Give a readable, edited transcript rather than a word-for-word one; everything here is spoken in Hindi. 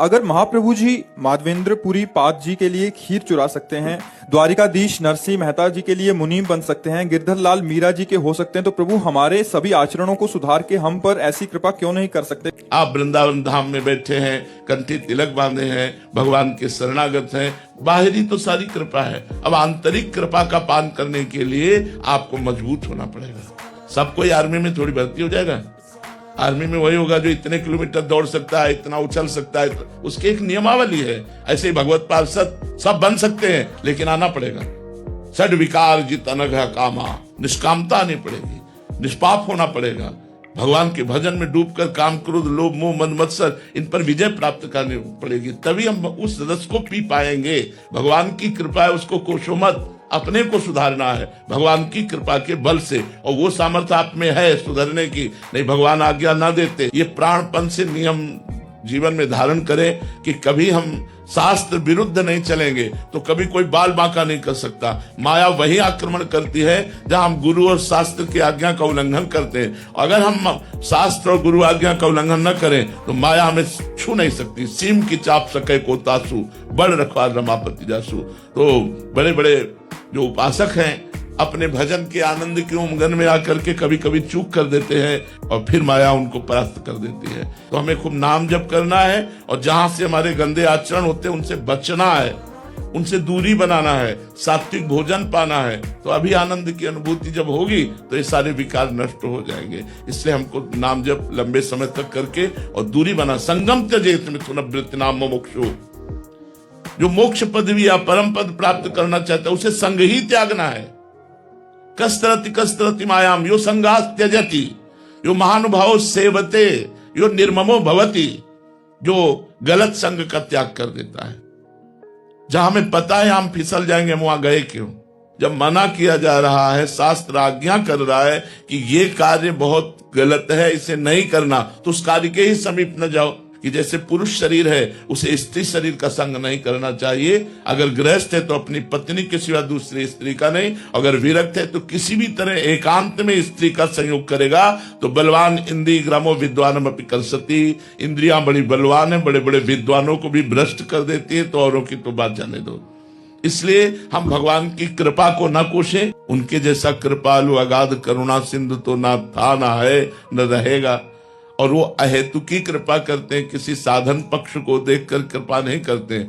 अगर महाप्रभु जी माधवेंद्रपुरी पाद जी के लिए खीर चुरा सकते हैं, द्वारिकाधीश नरसिंह मेहता जी के लिए मुनीम बन सकते हैं, गिरधर लाल मीरा जी के हो सकते हैं, तो प्रभु हमारे सभी आचरणों को सुधार के हम पर ऐसी कृपा क्यों नहीं कर सकते। आप वृंदावन धाम में बैठे हैं, कंठी तिलक बांधे हैं, भगवान के शरणागत हैं, बाहरी तो सारी कृपा है, अब आंतरिक कृपा का पान करने के लिए आपको मजबूत होना पड़ेगा। सब कोई आर्मी में थोड़ी भर्ती हो जाएगा। आर्मी में वही होगा जो इतने किलोमीटर दौड़ सकता है, इतना उछल सकता है, तो उसकी एक नियमावली है। ऐसे ही भगवत पार्षद सब बन सकते हैं, लेकिन आना पड़ेगा। सड विकार जित अनघ कामा, निष्कामता आनी पड़ेगी, निष्पाप होना पड़ेगा। भगवान के भजन में डूबकर काम क्रोध लोभ मोह मद मत्सर इन पर विजय प्राप्त करनी पड़ेगी, तभी हम उस रस को पी पाएंगे। भगवान की कृपा है, उसको कोसो मत, अपने को सुधारना है भगवान की कृपा के बल से, और वो सामर्थ्य आप में है सुधरने की। नहीं, भगवान आज्ञा ना देते। ये प्राणपन से नियम जीवन में धारण करें कि कभी हम शास्त्र विरुद्ध नहीं चलेंगे तो कभी कोई बाल बांका नहीं कर सकता। माया वही आक्रमण करती है जहां हम गुरु और शास्त्र की आज्ञा का उल्लंघन करते हैं। अगर हम शास्त्र और गुरु आज्ञा का उल्लंघन न करें तो माया हमें छू नहीं सकती। सीम की चाप सके को तासु, बड़ रखवा रमापति जासु। तो बड़े बड़े जो उपासक हैं अपने भजन के आनंद के उमंगन में आकर के कभी कभी चूक कर देते हैं और फिर माया उनको परास्त कर देती है। तो हमें खूब नाम जप करना है और जहां से हमारे गंदे आचरण होते हैं उनसे बचना है, उनसे दूरी बनाना है, सात्विक भोजन पाना है। तो अभी आनंद की अनुभूति जब होगी तो ये सारे विकार नष्ट हो जाएंगे। इसलिए हमको नाम जप लंबे समय तक करके और दूरी बना। संगम त्यजेत मिथुन नाम मोक्षो, जो मोक्ष पदवी या परम पद प्राप्त करना चाहता है उसे संग ही त्यागना है। कस्तरति मायाम यो संगास त्यजति, यो महानुभाव सेवते, यो निर्ममो भवति, जो गलत संग का त्याग कर देता है। जहां हमें पता है हम फिसल जाएंगे, वहां गए क्यों? जब मना किया जा रहा है, शास्त्र आज्ञा कर रहा है कि ये कार्य बहुत गलत है, इसे नहीं करना, तो उस कार्य के ही समीप न जाओ। कि जैसे पुरुष शरीर है उसे स्त्री शरीर का संग नहीं करना चाहिए। अगर गृहस्थ है तो अपनी पत्नी के सिवा दूसरी स्त्री का नहीं, अगर विरक्त है तो किसी भी तरह एकांत में स्त्री का संयोग करेगा तो बलवान इंद्रिय ग्रामो विद्वानम अपि कर्षति, इंद्रियां बड़ी बलवान है, बड़े बड़े विद्वानों को भी भ्रष्ट कर देती है, तो औरों की तो बात जाने दो। इसलिए हम भगवान की कृपा को न कोसें। उनके जैसा कृपालु अगाध करुणा सिंधु तो ना था, ना है, न रहेगा। और वो अहेतुकी कृपा करते हैं, किसी साधन पक्ष को देखकर कृपा नहीं करते हैं।